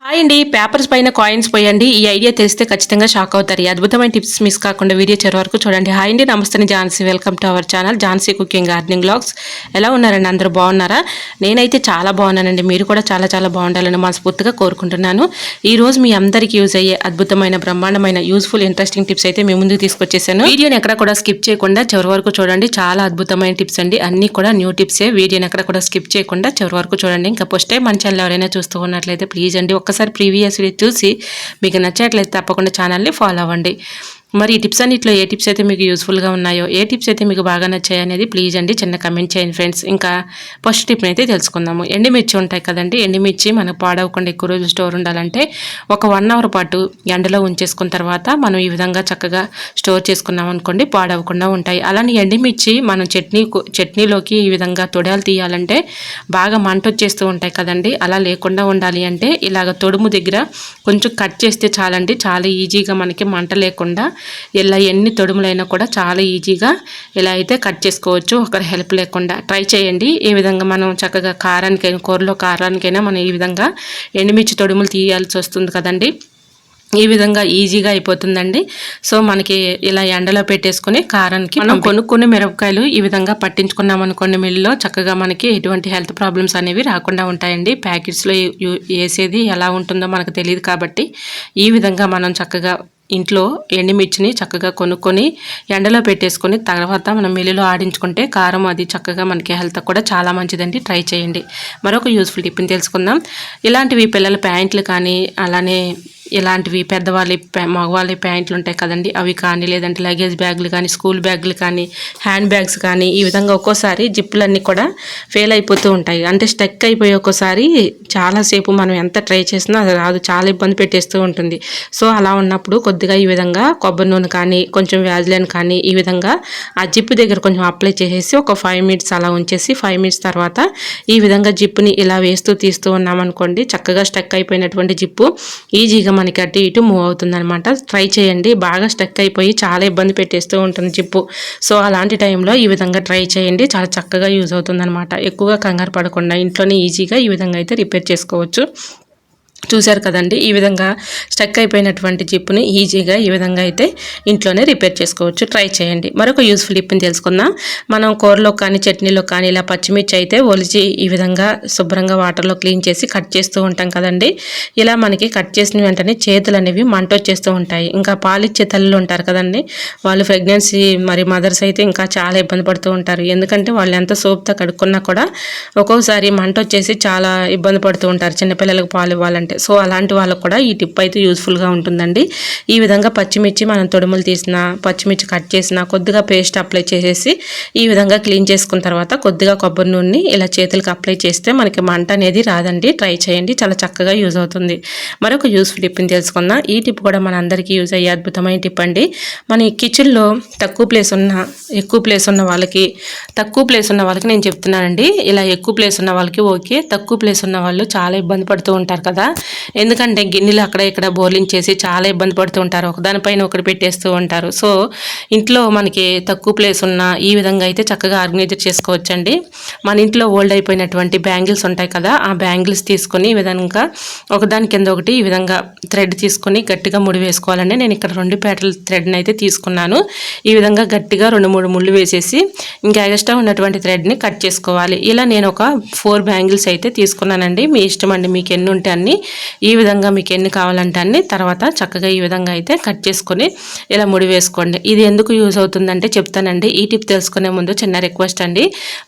Hi అండి. Papers పైన coins పోయండి. ఈ ఐడియా తెలిస్తే ఖచ్చితంగా షాక్ అవుతారు. ఈ అద్భుతమైన టిప్స్ మిస్ కాకుండా వీడియో చివరి వరకు చూడండి. హాయ్ అండి, నమస్తే, Jhansi. Welcome to our channel Jhansi cooking gardening vlogs. ఎలా ఉన్నారండి? అందరూ బాగున్నారా? నేనైతే చాలా బాగున్నానండి. మీరు కూడా చాలా చాలా బాగుండాలని మనస్ఫూర్తిగా కోరుకుంటున్నాను. ఈ రోజు మీ అందరికీ యూజ్ అయ్యే అద్భుతమైన, బ్రహ్మాండమైన, యూస్ఫుల్, ఇంట్రెస్టింగ్ టిప్స్ అయితే మీ ముందుకు తీసుకొచ్చేసాను. వీడియోని ఎక్కడ కూడా స్కిప్ చేయకుండా చివరి వరకు చూడండి. చాలా అద్భుతమైన టిప్స్ అండి. అన్ని కూడా న్యూ టిప్సే. వీడియోని ఎక్కడ కూడా స్కిప్ చేయకుండా చివరి వరకు చూడండి. ఇంకా ఫస్ట్ టైం మన ఛానల్ ఎవరైనా చూస్తూ ఉన్నట్లయితే ప్లీజ్ అండి ఒక్కసారి ప్రీవియస్ వీడియో చూసి మీకు నచ్చినట్లయితే తప్పకుండా ఛానల్ని ఫాలో అవ్వండి. మరి ఈ టిప్స్ అన్నిట్లో ఏ టిప్స్ అయితే మీకు యూస్ఫుల్గా ఉన్నాయో, ఏ టిప్స్ అయితే మీకు బాగా నచ్చాయి అనేది ప్లీజ్ అండి చిన్న కమెంట్ చేయండి ఫ్రెండ్స్. ఇంకా ఫస్ట్ టిప్ని అయితే తెలుసుకుందాము. ఎండుమిర్చి ఉంటాయి కదండి, ఎండుమిర్చి మనకు పాడవకుండా ఎక్కువ రోజులు స్టోర్ ఉండాలంటే ఒక 1 అవర్ పాటు ఎండలో ఉంచేసుకున్న తర్వాత మనం ఈ విధంగా చక్కగా స్టోర్ చేసుకున్నాం అనుకోండి, పాడవకుండా ఉంటాయి. అలానే ఎండుమిర్చి మనం చట్నీలోకి ఈ విధంగా తొడాలు తీయాలంటే బాగా మంట వచ్చేస్తూ ఉంటాయి కదండి, అలా లేకుండా ఉండాలి అంటే ఇలాగ తొడుము దగ్గర కొంచెం కట్ చేస్తే చాలండి. చాలా ఈజీగా మనకి మంట లేకుండా ఇలా ఎన్ని తొడుములైనా కూడా చాలా ఈజీగా ఇలా అయితే కట్ చేసుకోవచ్చు, ఒకరి హెల్ప్ లేకుండా. ట్రై చేయండి. ఈ విధంగా మనం చక్కగా కారానికైనా, కూరలో కారానికైనా మనం ఈ విధంగా ఎండుమిర్చి తొడుములు తీయాల్సి వస్తుంది కదండి, ఈ విధంగా ఈజీగా అయిపోతుందండి. సో మనకి ఇలా ఎండలో పెట్టేసుకుని కారానికి మనం కొనుక్కునే మిరపకాయలు ఈ విధంగా పట్టించుకున్నాం అనుకోండి మిల్లులో, చక్కగా మనకి ఎటువంటి హెల్త్ ప్రాబ్లమ్స్ అనేవి రాకుండా ఉంటాయండి. ప్యాకెట్స్లో వేసేది ఎలా ఉంటుందో మనకు తెలియదు కాబట్టి ఈ విధంగా మనం చక్కగా ఇంట్లో ఎండుమిర్చిని చక్కగా కొనుక్కొని ఎండలో పెట్టేసుకొని తర్వాత మనం మిల్లులో ఆడించుకుంటే కారం అది చక్కగా మనకి హెల్త్ కూడా చాలా మంచిదండి. ట్రై చేయండి. మరొక యూస్ఫుల్ టిప్ని తెలుసుకుందాం. ఇలాంటివి పిల్లల ప్యాంట్లు కానీ, అలానే ఇలాంటివి పెద్దవాళ్ళ మగవాళ్ళ ప్యాంట్లు ఉంటాయి కదండి, అవి కానీ, లేదంటే లగేజ్ బ్యాగులు కానీ, స్కూల్ బ్యాగులు కానీ, హ్యాండ్ బ్యాగ్స్ కానీ, ఈ విధంగా ఒక్కోసారి జిప్పులన్నీ కూడా ఫెయిల్ అయిపోతూ ఉంటాయి. అంటే స్టక్ అయిపోయి ఒక్కోసారి చాలాసేపు మనం ఎంత ట్రై చేసినా అది రాదు, చాలా ఇబ్బంది పెట్టేస్తూ ఉంటుంది. సో అలా ఉన్నప్పుడు కొద్దిగా ఈ విధంగా కొబ్బరి నూనె కానీ, కొంచెం వ్యాజ్లైన్ కానీ, ఈ విధంగా ఆ జిప్పు దగ్గర కొంచెం అప్లై చేసేసి ఒక 5 మినిట్స్ అలా ఉంచేసి 5 మినిట్స్ తర్వాత ఈ విధంగా జిప్పుని ఇలా వేస్తూ తీస్తూ ఉన్నామనుకోండి, చక్కగా స్టక్ అయిపోయినటువంటి జిప్పు ఈజీగా మనకి అటు ఇటు మూవ్ అవుతుంది అనమాట. ట్రై చేయండి. బాగా స్టక్ అయిపోయి చాలా ఇబ్బంది పెట్టేస్తూ ఉంటుంది జిప్పు. సో అలాంటి టైంలో ఈ విధంగా ట్రై చేయండి, చాలా చక్కగా యూజ్ అవుతుంది అనమాట. ఎక్కువగా కంగారు పడకుండా ఇంట్లోనే ఈజీగా ఈ విధంగా అయితే రిపేర్ చేసుకోవచ్చు. చూశారు కదండి, ఈ విధంగా స్టక్ అయిపోయినటువంటి జిప్పుని ఈజీగా ఈ విధంగా అయితే ఇంట్లోనే రిపేర్ చేసుకోవచ్చు. ట్రై చేయండి. మరొక యూస్ఫుల్ టిప్ని తెలుసుకుందాం. మనం కూరలో కానీ, చట్నీలో కానీ ఇలా పచ్చిమిర్చి అయితే ఒలిచి ఈ విధంగా శుభ్రంగా వాటర్లో క్లీన్ చేసి కట్ చేస్తూ ఉంటాం కదండి. ఇలా మనకి కట్ చేసిన వెంటనే చేతులు అనేవి మంట వచ్చేస్తూ ఉంటాయి. ఇంకా పాలిచ్చే తల్లులు ఉంటారు కదండి, వాళ్ళు ప్రెగ్నెన్సీ మరి మదర్స్ అయితే ఇంకా చాలా ఇబ్బంది పడుతూ ఉంటారు. ఎందుకంటే వాళ్ళు ఎంత సోప్తో కడుక్కున్నా కూడా ఒక్కొక్కసారి మంట వచ్చేసి చాలా ఇబ్బంది పడుతూ ఉంటారు చిన్నపిల్లలకు పాలు ఇవ్వాలంటే. సో అలాంటి వాళ్ళకు కూడా ఈ టిప్ అయితే యూస్ఫుల్గా ఉంటుందండి. ఈ విధంగా పచ్చిమిర్చి మనం తొడుములు తీసిన, పచ్చిమిర్చి కట్ చేసిన, కొద్దిగా పేస్ట్ అప్లై చేసేసి ఈ విధంగా క్లీన్ చేసుకున్న తర్వాత కొద్దిగా కొబ్బరి నూనెని ఇలా చేతులకు అప్లై చేస్తే మనకి మంట అనేది రాదండి. ట్రై చేయండి, చాలా చక్కగా యూజ్ అవుతుంది. మరొక యూస్ఫుల్ టిప్ని తెలుసుకుందాం. ఈ టిప్ కూడా మన అందరికీ యూజ్ అయ్యే అద్భుతమైన టిప్ అండి. మన కిచెన్లో తక్కువ ప్లేస్ ఉన్న, ఎక్కువ ప్లేస్ ఉన్న వాళ్ళకి, తక్కువ ప్లేస్ ఉన్న వాళ్ళకి నేను చెప్తున్నానండి. ఇలా ఎక్కువ ప్లేస్ ఉన్న వాళ్ళకి ఓకే, తక్కువ ప్లేస్ ఉన్న వాళ్ళు చాలా ఇబ్బంది పడుతూ ఉంటారు కదా. ఎందుకంటే గిన్నెలు అక్కడ ఇక్కడ బౌలింగ్ చేసి చాలా ఇబ్బంది పడుతూ ఉంటారు, ఒకదానిపైన ఒకటి పెట్టేస్తూ ఉంటారు. సో ఇంట్లో మనకి తక్కువ ప్లేస్ ఉన్న ఈ విధంగా అయితే చక్కగా ఆర్గనైజ్ చేసుకోవచ్చండి. మన ఇంట్లో ఓల్డ్ అయిపోయినటువంటి బ్యాంగిల్స్ ఉంటాయి కదా, ఆ బ్యాంగిల్స్ తీసుకొని ఈ విధంగా ఒకదాని కింద ఒకటి ఈ విధంగా థ్రెడ్ తీసుకొని గట్టిగా ముడి వేసుకోవాలండి. నేను ఇక్కడ 2 పేటల థ్రెడ్ని అయితే తీసుకున్నాను. ఈ విధంగా గట్టిగా 2-3 ముళ్ళు వేసేసి ఇంకా ఎక్స్ట్రా ఉన్నటువంటి థ్రెడ్ని కట్ చేసుకోవాలి. ఇలా నేను ఒక 4 బ్యాంగిల్స్ అయితే తీసుకున్నానండి. మీ ఇష్టం అండి, మీకు ఎన్ని ఉంటే అన్ని, ఈ విధంగా మీకు ఎన్ని కావాలంటే అన్ని. తర్వాత చక్కగా ఈ విధంగా అయితే కట్ చేసుకొని ఇలా ముడి వేసుకోండి. ఇది ఎందుకు యూజ్ అవుతుందంటే చెప్తానండి. ఈ టిప్ తెలుసుకునే ముందు చిన్న రిక్వెస్ట్ అండి,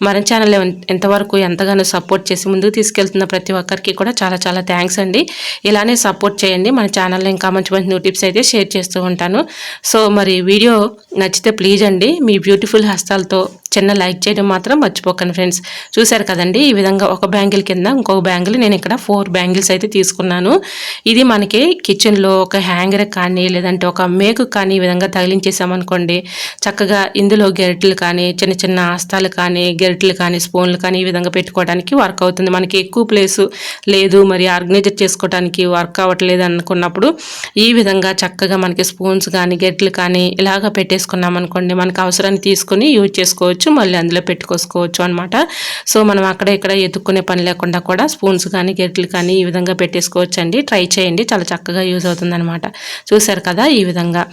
మన ఛానల్ ఎంతవరకు ఎంతగానో సపోర్ట్ చేసి ముందుకు తీసుకెళ్తున్న ప్రతి ఒక్కరికి కూడా చాలా చాలా థ్యాంక్స్ అండి. ఇలానే సపోర్ట్ చేయండి. మన ఛానల్లో ఇంకా మంచి మంచి న్యూ టిప్స్ అయితే షేర్ చేస్తూ ఉంటాను. సో మరి వీడియో నచ్చితే ప్లీజ్ అండి మీ బ్యూటిఫుల్ హస్తాలతో చిన్న లైక్ చేయడం మాత్రం మర్చిపోకండి ఫ్రెండ్స్. చూశారు కదండి, ఈ విధంగా ఒక బ్యాంగిల్ కింద ఇంకొక బ్యాంగిల్, నేను ఇక్కడ 4 బ్యాంగిల్స్ అయితే తీసుకున్నాను. ఇది మనకి కిచెన్లో ఒక హ్యాంగర్ కానీ, లేదంటే ఒక మేకు కానీ ఈ విధంగా తగిలించేసామనుకోండి, చక్కగా ఇందులో గెరిటలు కానీ, చిన్న చిన్న హస్తాలు కానీ, గెరిటలు కానీ, స్పూన్లు కానీ ఈ విధంగా పెట్టుకోవడానికి వర్క్ అవుతుంది. మనకి ఎక్కువ ప్లేసు లేదు, మరి ఆర్గనైజ్ చేసుకోవడానికి వర్క్ అవ్వట్లేదు అనుకున్నప్పుడు ఈ విధంగా చక్కగా మనకి స్పూన్స్ కానీ, గెరిటలు కానీ ఇలాగ పెట్టేసుకున్నాం అనుకోండి, మనకు అవసరాన్ని తీసుకొని యూజ్ చేసుకోవచ్చు. తీయొచ్చు, మళ్ళీ అందులో పెట్టుకోసుకోవచ్చు అనమాట. సో మనం అక్కడ ఇక్కడ ఎత్తుక్కునే పని లేకుండా కూడా స్పూన్స్ కానీ గెట్లు కానీ ఈ విధంగా పెట్టేసుకోవచ్చు అండి. ట్రై చేయండి, చాలా చక్కగా యూజ్ అవుతుంది అనమాట. చూసారు కదా, ఈ విధంగా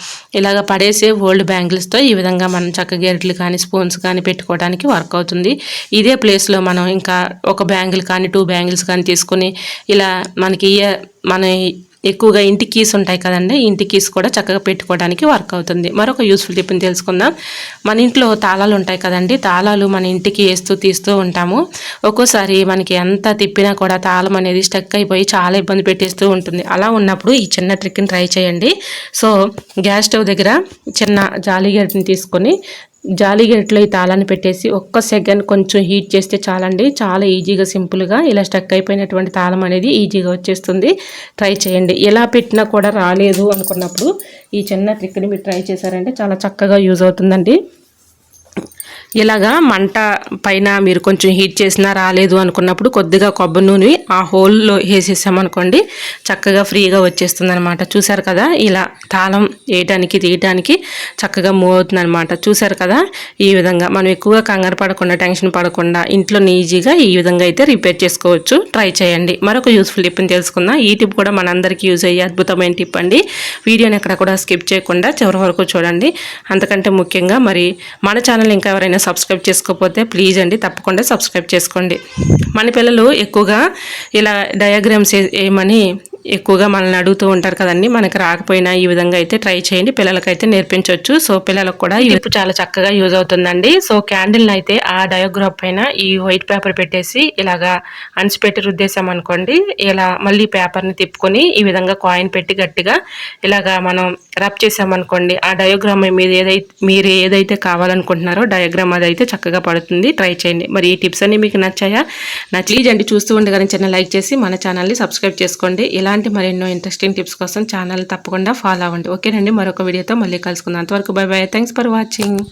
ఇలాగ పడేసే ఓల్డ్ బ్యాంగిల్స్తో ఈ విధంగా మనం చక్కగా గెట్లు కానీ స్పూన్స్ కానీ పెట్టుకోవడానికి వర్క్ అవుతుంది. ఇదే ప్లేస్లో మనం ఇంకా ఒక బ్యాంగిల్ కానీ 2 బ్యాంగిల్స్ కానీ తీసుకుని ఇలా మనకి మన ఎక్కువగా ఇంటి కీస్ ఉంటాయి కదండి, ఇంటి కీస్ కూడా చక్కగా పెట్టుకోవడానికి వర్క్ అవుతుంది. మరొక యూస్ఫుల్ టిప్ని తెలుసుకుందాం. మన ఇంట్లో తాళాలు ఉంటాయి కదండి, తాళాలు మన ఇంటికి వేస్తూ తీస్తూ ఉంటాము. ఒక్కోసారి మనకి ఎంత తిప్పినా కూడా తాళం అనేది స్టక్ అయిపోయి చాలా ఇబ్బంది పెట్టేస్తూ ఉంటుంది. అలా ఉన్నప్పుడు ఈ చిన్న ట్రిక్ని ట్రై చేయండి. సో గ్యాస్ స్టవ్ దగ్గర చిన్న జాలి గరిటెని తీసుకొని జాలి గరిటెలో ఈ తాళాన్ని పెట్టేసి ఒక్క సెకండ్ కొంచెం హీట్ చేస్తే చాలండి. చాలా ఈజీగా సింపుల్గా ఇలా స్టక్ అయిపోయినటువంటి తాళం అనేది ఈజీగా వచ్చేస్తుంది. ట్రై చేయండి. ఎలా పెట్టినా కూడా రాలేదు అనుకున్నప్పుడు ఈ చిన్న ట్రిక్ని మీరు ట్రై చేశారంటే చాలా చక్కగా యూజ్ అవుతుందండి. ఇలాగా మంట పైన మీరు కొంచెం హీట్ చేసినా రాలేదు అనుకున్నప్పుడు కొద్దిగా కొబ్బరి నూనె ఆ హోల్లో వేసేసామనుకోండి, చక్కగా ఫ్రీగా వచ్చేస్తుంది అనమాట. చూసారు కదా, ఇలా తాళం వేయటానికి తీయటానికి చక్కగా మూవ్ అవుతుంది అనమాట. చూసారు కదా, ఈ విధంగా మనం ఎక్కువగా కంగారు పడకుండా టెన్షన్ పడకుండా ఇంట్లో ఈజీగా ఈ విధంగా అయితే రిపేర్ చేసుకోవచ్చు. ట్రై చేయండి. మరొక యూస్ఫుల్ టిప్ని తెలుసుకుందాం. ఈ టిప్ కూడా మనందరికీ యూజ్ అయ్యే అద్భుతమైన టిప్ అండి. వీడియోని ఎక్కడ కూడా స్కిప్ చేయకుండా చివరి వరకు చూడండి. అంతకంటే ముఖ్యంగా మరి మన ఛానల్ ఇంకా ఎవరైనా సబ్స్క్రైబ్ చేసుకోకపోతే ప్లీజ్ అండి తప్పకుండా సబ్స్క్రైబ్ చేసుకోండి. మన పిల్లలు ఎక్కువగా ఇలా డయాగ్రామ్స్ ఏమని ఎక్కువగా మనల్ని అడుగుతూ ఉంటారు కదండి. మనకు రాకపోయినా ఈ విధంగా అయితే ట్రై చేయండి, పిల్లలకైతే నేర్పించవచ్చు. సో పిల్లలకు కూడా ఈ టిప్ చాలా చక్కగా యూజ్ అవుతుందండి. సో క్యాండిల్ని అయితే ఆ డయాగ్రామ్ పైన ఈ వైట్ పేపర్ పెట్టేసి ఇలాగా అణిచిపెట్టి రుద్దేశామనుకోండి, ఇలా మళ్ళీ పేపర్ని తిప్పుకొని ఈ విధంగా కాయిన్ పెట్టి గట్టిగా ఇలాగా మనం రబ్ చేసామనుకోండి, ఆ డయాగ్రామ్ మీరు ఏదైతే కావాలనుకుంటున్నారో డయాగ్రామ్ అదైతే చక్కగా పడుతుంది. ట్రై చేయండి. మరి ఈ టిప్స్ అన్ని మీకు నచ్చాయా? ప్లీజ్ అండి చూస్తూ ఉండగానే చిన్న లైక్ చేసి మన ఛానల్ని సబ్స్క్రైబ్ చేసుకోండి. ఇలాంటి మరెన్నో ఇంట్రెస్టింగ్ టిప్స్ కోసం ఛానల్ తప్పకుండా ఫాలో అవ్వండి. ఓకేనండి, మరొక వీడియోతో మళ్ళీ కలుసుకుందాం. అంతవరకు by by. Thanks for watching.